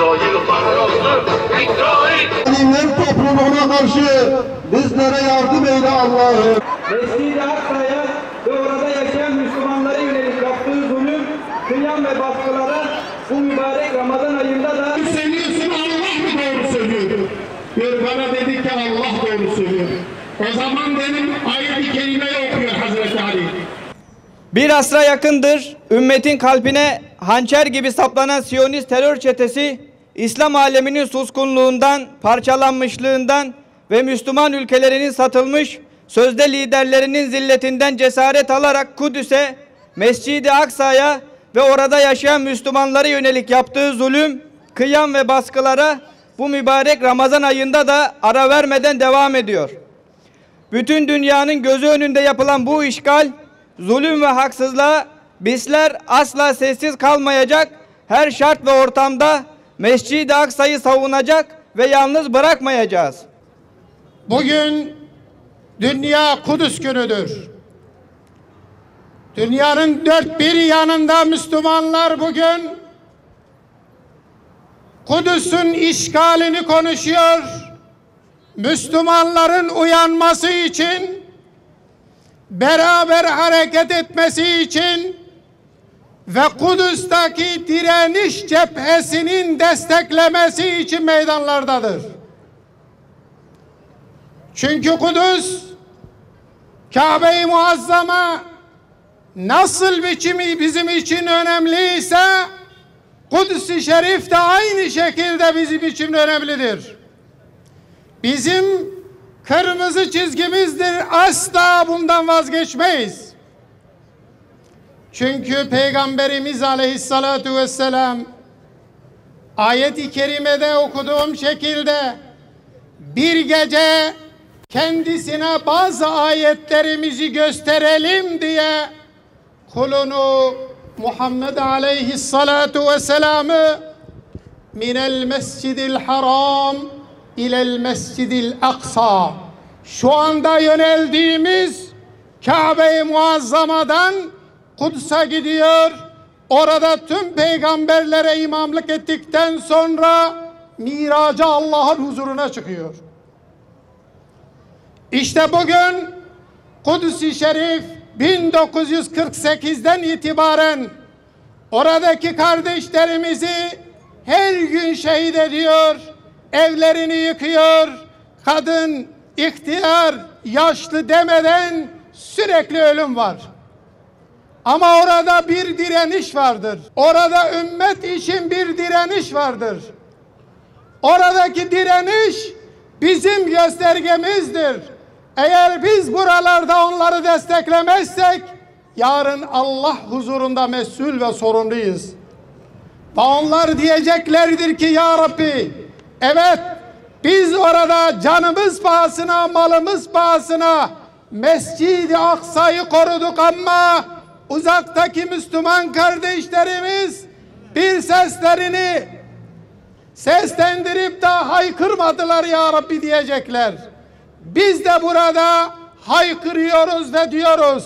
İsrail kahrolsun, İsrail! Zalimler toplumuna karşı bizlere yardım eyle Allah'ım. Mescid-i Aksa'ya ve orada yaşayan Müslümanlara yönelik yaptığı zulüm, kıyam ve baskılara bu mübarek Ramazan ayında da söylüyorsun, Allah mı doğru söylüyor? Diyor, bana dedi ki Allah doğru söylüyor. O zaman benim ayet-i kerimeyi okuyor Hazreti Ali. bir asra yakındır ümmetin kalbine hançer gibi saplanan Siyonist terör çetesi, İslam aleminin suskunluğundan, parçalanmışlığından ve Müslüman ülkelerinin satılmış sözde liderlerinin zilletinden cesaret alarak Kudüs'e, Mescid-i Aksa'ya ve orada yaşayan Müslümanlara yönelik yaptığı zulüm, kıyam ve baskılara bu mübarek Ramazan ayında da ara vermeden devam ediyor. Bütün dünyanın gözü önünde yapılan bu işgal, zulüm ve haksızlığa bizler asla sessiz kalmayacak, her şart ve ortamda Mescid-i Aksa'yı savunacak ve yalnız bırakmayacağız. Bugün Dünya Kudüs günüdür. Dünyanın dört bir yanında Müslümanlar bugün Kudüs'ün işgalini konuşuyor. Müslümanların uyanması için, beraber hareket etmesi için ve Kudüs'teki direniş cephesinin desteklemesi için meydanlardadır. Çünkü Kudüs, Kabe-i Muazzama nasıl biçimi bizim için önemliyse, Kudüs-i Şerif de aynı şekilde bizim için önemlidir. Bizim kırmızı çizgimizdir, asla bundan vazgeçmeyiz. Çünkü Peygamberimiz Aleyhissalatu vesselam ayet-i kerimede okuduğum şekilde bir gece kendisine bazı ayetlerimizi gösterelim diye kulunu Muhammed Aleyhissalatu vesselam'ı minel mescidil haram ilel mescidil aksa, şu anda yöneldiğimiz Kabe-i Muazzama'dan Kudüs'e gidiyor. Orada tüm peygamberlere imamlık ettikten sonra miraca Allah'ın huzuruna çıkıyor. İşte bugün Kudüs-i Şerif 1948'den itibaren oradaki kardeşlerimizi her gün şehit ediyor, evlerini yıkıyor, kadın, ihtiyar, yaşlı demeden sürekli ölüm var. Ama orada bir direniş vardır. Orada ümmet için bir direniş vardır. Oradaki direniş bizim göstergemizdir. Eğer biz buralarda onları desteklemezsek, yarın Allah huzurunda mesul ve sorumluyuz. Ve onlar diyeceklerdir ki, ya Rabbi, evet biz orada canımız pahasına, malımız pahasına Mescid-i Aksa'yı koruduk ama uzaktaki Müslüman kardeşlerimiz bir seslerini seslendirip de haykırmadılar ya Rabbi diyecekler. Biz de burada haykırıyoruz ve diyoruz,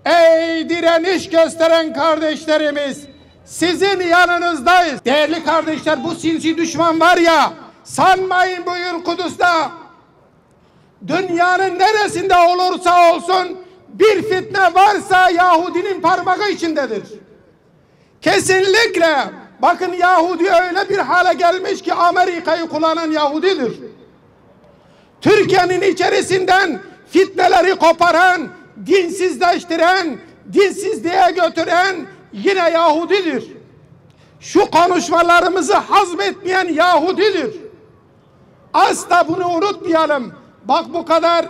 ey direniş gösteren kardeşlerimiz, sizin yanınızdayız. Değerli kardeşler, bu sinsi düşman var ya, sanmayın bugün Kudüs'te, dünyanın neresinde olursa olsun bir fitne varsa Yahudinin parmağı içindedir. Kesinlikle. Bakın, Yahudi öyle bir hale gelmiş ki Amerika'yı kullanan Yahudidir. Türkiye'nin içerisinden fitneleri koparan, dinsizleştiren, dinsizliğe götüren yine Yahudidir. Şu konuşmalarımızı hazmetmeyen Yahudidir. Asla bunu unutmayalım. Bak, bu kadar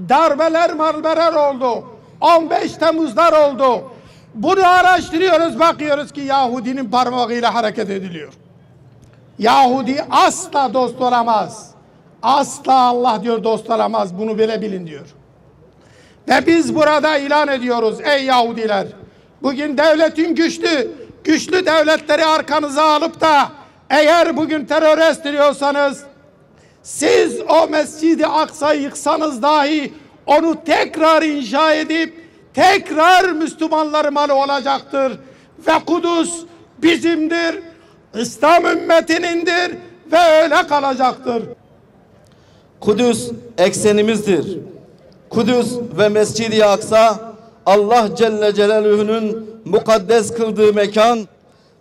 darbeler oldu. 15 Temmuz'lar oldu. Bunu araştırıyoruz, bakıyoruz ki Yahudinin parmağıyla hareket ediliyor. Yahudi asla dost olamaz. Asla Allah diyor dost olamaz. Bunu bile bilin diyor. Ve biz burada ilan ediyoruz, ey Yahudiler. Bugün devletin güçlü devletleri arkanıza alıp da eğer bugün terör estiriyorsanız, siz o Mescid-i Aksa'yı yıksanız dahi onu tekrar inşa edip tekrar Müslümanların malı olacaktır. Ve Kudüs bizimdir. İslam ümmetinindir ve öyle kalacaktır. Kudüs eksenimizdir. Kudüs ve Mescid-i Aksa Allah Celle Celaluhu'nun mukaddes kıldığı mekan,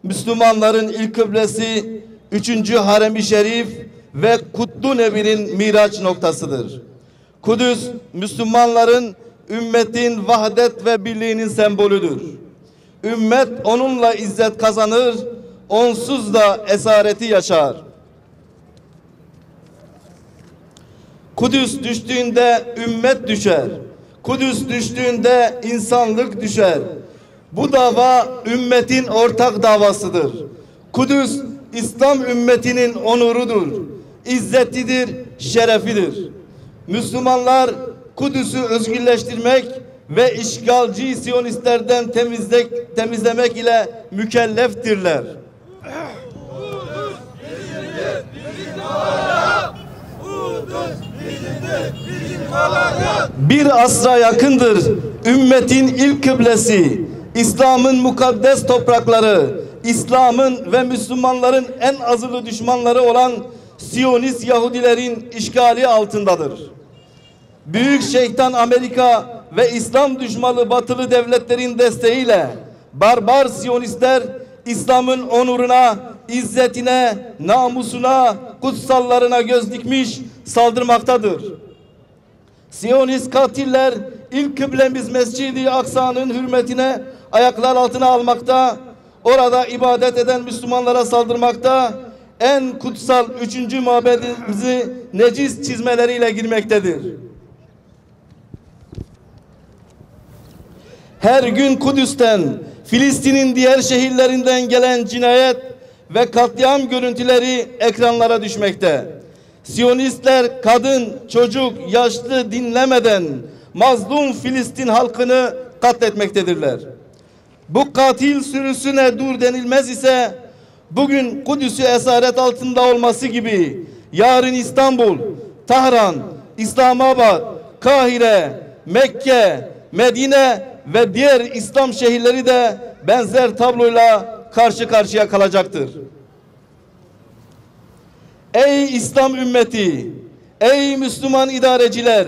Müslümanların ilk kıblesi, 3. Harem-i Şerif ve Kutlu Nebi'nin miraç noktasıdır. Kudüs, Müslümanların ümmetin vahdet ve birliğinin sembolüdür. Ümmet onunla izzet kazanır, onsuz da esareti yaşar. Kudüs düştüğünde ümmet düşer. Kudüs düştüğünde insanlık düşer. Bu dava ümmetin ortak davasıdır. Kudüs İslam ümmetinin onurudur, izzetidir, şerefidir. Müslümanlar Kudüs'ü özgürleştirmek ve işgalci Siyonistlerden temizlemek ile mükelleftirler. Bir asra yakındır ümmetin ilk kıblesi, İslam'ın mukaddes toprakları, İslam'ın ve Müslümanların en azılı düşmanları olan Siyonist Yahudilerin işgali altındadır. Büyük şeytan Amerika ve İslam düşmanı batılı devletlerin desteğiyle barbar Siyonistler İslam'ın onuruna, izzetine, namusuna, kutsallarına göz dikmiş saldırmaktadır. Siyonist katiller ilk kıblemiz Mescid-i Aksa'nın hürmetine ayaklar altına almakta, orada ibadet eden Müslümanlara saldırmakta, en kutsal 3. mabedimizi necis çizmeleriyle girmektedir. Her gün Kudüs'ten, Filistin'in diğer şehirlerinden gelen cinayet ve katliam görüntüleri ekranlara düşmekte. Siyonistler kadın, çocuk, yaşlı dinlemeden mazlum Filistin halkını katletmektedirler. Bu katil sürüsüne dur denilmez ise bugün Kudüs'ü esaret altında olması gibi yarın İstanbul, Tahran, İslamabad, Kahire, Mekke, Medine ve diğer İslam şehirleri de benzer tabloyla karşı karşıya kalacaktır. Ey İslam ümmeti, ey Müslüman idareciler,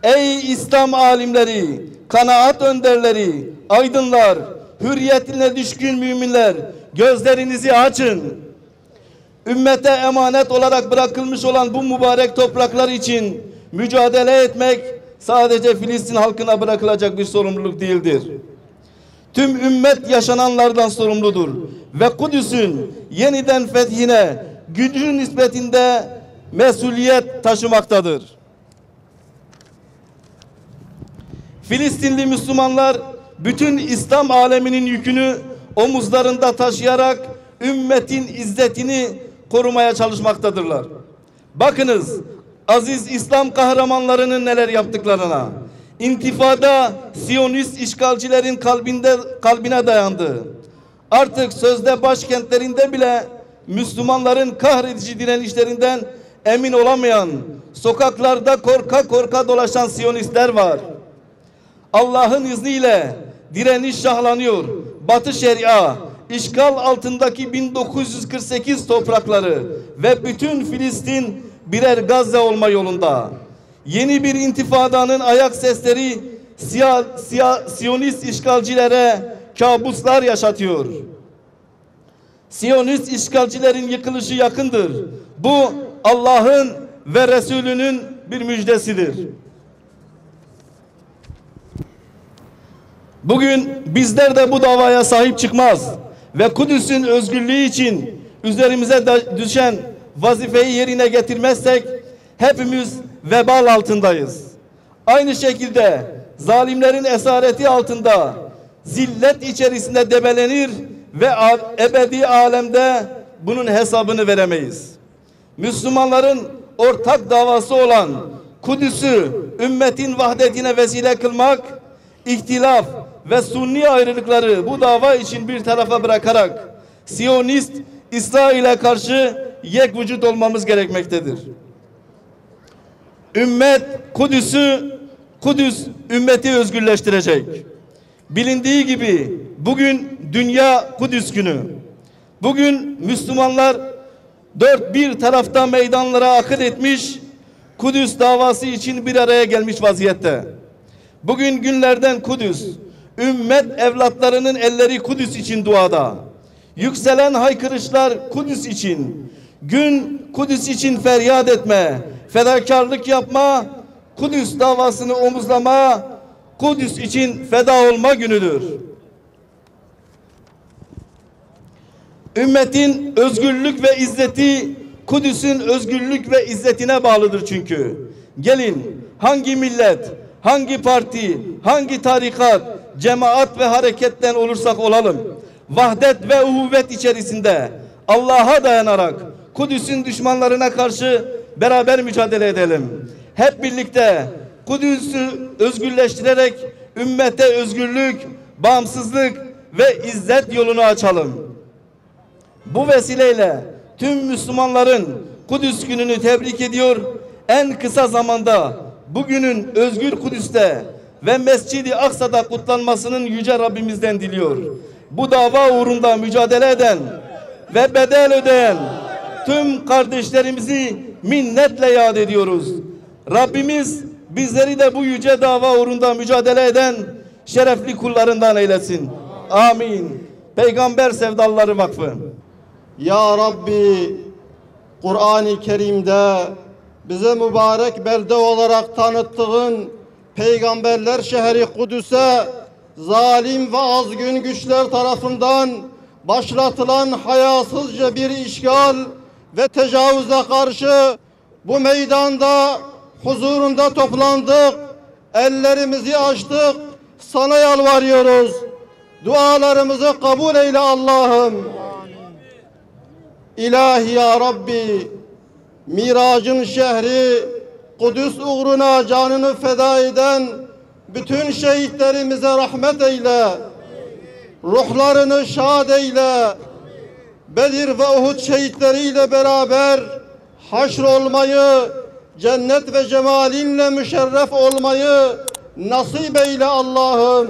ey İslam alimleri, kanaat önderleri, aydınlar, hürriyetine düşkün müminler, gözlerinizi açın. Ümmete emanet olarak bırakılmış olan bu mübarek topraklar için mücadele etmek sadece Filistin halkına bırakılacak bir sorumluluk değildir. Tüm ümmet yaşananlardan sorumludur ve Kudüs'ün yeniden fethine gücü nispetinde mesuliyet taşımaktadır. Filistinli Müslümanlar bütün İslam aleminin yükünü omuzlarında taşıyarak ümmetin izzetini korumaya çalışmaktadırlar. Bakınız aziz İslam kahramanlarının neler yaptıklarına. İntifada Siyonist işgalcilerin kalbine dayandı. Artık sözde başkentlerinde bile Müslümanların kahredici direnişlerinden emin olamayan, sokaklarda korka korka dolaşan Siyonistler var. Allah'ın izniyle direniş şahlanıyor. Batı Şeria, işgal altındaki 1948 toprakları ve bütün Filistin birer Gazze olma yolunda. Yeni bir intifadanın ayak sesleri Siyonist işgalcilere kabuslar yaşatıyor. Siyonist işgalcilerin yıkılışı yakındır. Bu Allah'ın ve Resulünün bir müjdesidir. Bugün bizler de bu davaya sahip çıkmaz ve Kudüs'ün özgürlüğü için üzerimize düşen vazifeyi yerine getirmezsek hepimiz vebal altındayız. Aynı şekilde zalimlerin esareti altında zillet içerisinde debelenir ve ebedi alemde bunun hesabını veremeyiz. Müslümanların ortak davası olan Kudüs'ü ümmetin vahdetine vesile kılmak, ihtilaf ve sunni ayrılıkları bu dava için bir tarafa bırakarak Siyonist İsrail'e karşı yek vücut olmamız gerekmektedir. Kudüs ümmeti özgürleştirecek. Bilindiği gibi bugün Dünya Kudüs Günü. Bugün Müslümanlar dört bir tarafta meydanlara akın etmiş, Kudüs davası için bir araya gelmiş vaziyette. Bugün günlerden Kudüs, ümmet evlatlarının elleri Kudüs için duada. Yükselen haykırışlar Kudüs için, gün Kudüs için feryat etme, fedakarlık yapma, Kudüs davasını omuzlama, Kudüs için feda olma günüdür. Ümmetin özgürlük ve izzeti Kudüs'ün özgürlük ve izzetine bağlıdır çünkü. Gelin hangi millet, hangi parti, hangi tarikat, cemaat ve hareketten olursak olalım, vahdet ve uhuvvet içerisinde Allah'a dayanarak Kudüs'ün düşmanlarına karşı beraber mücadele edelim. Hep birlikte Kudüs'ü özgürleştirerek ümmete özgürlük, bağımsızlık ve izzet yolunu açalım. Bu vesileyle tüm Müslümanların Kudüs gününü tebrik ediyor. En kısa zamanda bugünün özgür Kudüs'te ve Mescid-i Aksa'da kutlanmasının yüce Rabbimizden diliyor. Bu dava uğrunda mücadele eden ve bedel ödeyen tüm kardeşlerimizi minnetle yad ediyoruz. Rabbimiz bizleri de bu yüce dava uğrunda mücadele eden şerefli kullarından eylesin. Amin. Peygamber Sevdalıları Vakfı. Ya Rabbi, Kur'an-ı Kerim'de bize mübarek belde olarak tanıttığın peygamberler şehri Kudüs'e zalim ve azgın güçler tarafından başlatılan hayasızca bir işgal ve tecavüze karşı bu meydanda huzurunda toplandık, ellerimizi açtık, sana yalvarıyoruz. Dualarımızı kabul eyle Allah'ım. İlahi ya Rabbi, Miracın şehri Kudüs uğruna canını feda eden bütün şehitlerimize rahmet eyle. Ruhlarını şad eyle. Bedir ve Uhud şehitleriyle beraber haşr olmayı, cennet ve cemalinle müşerref olmayı nasip eyle Allah'ım.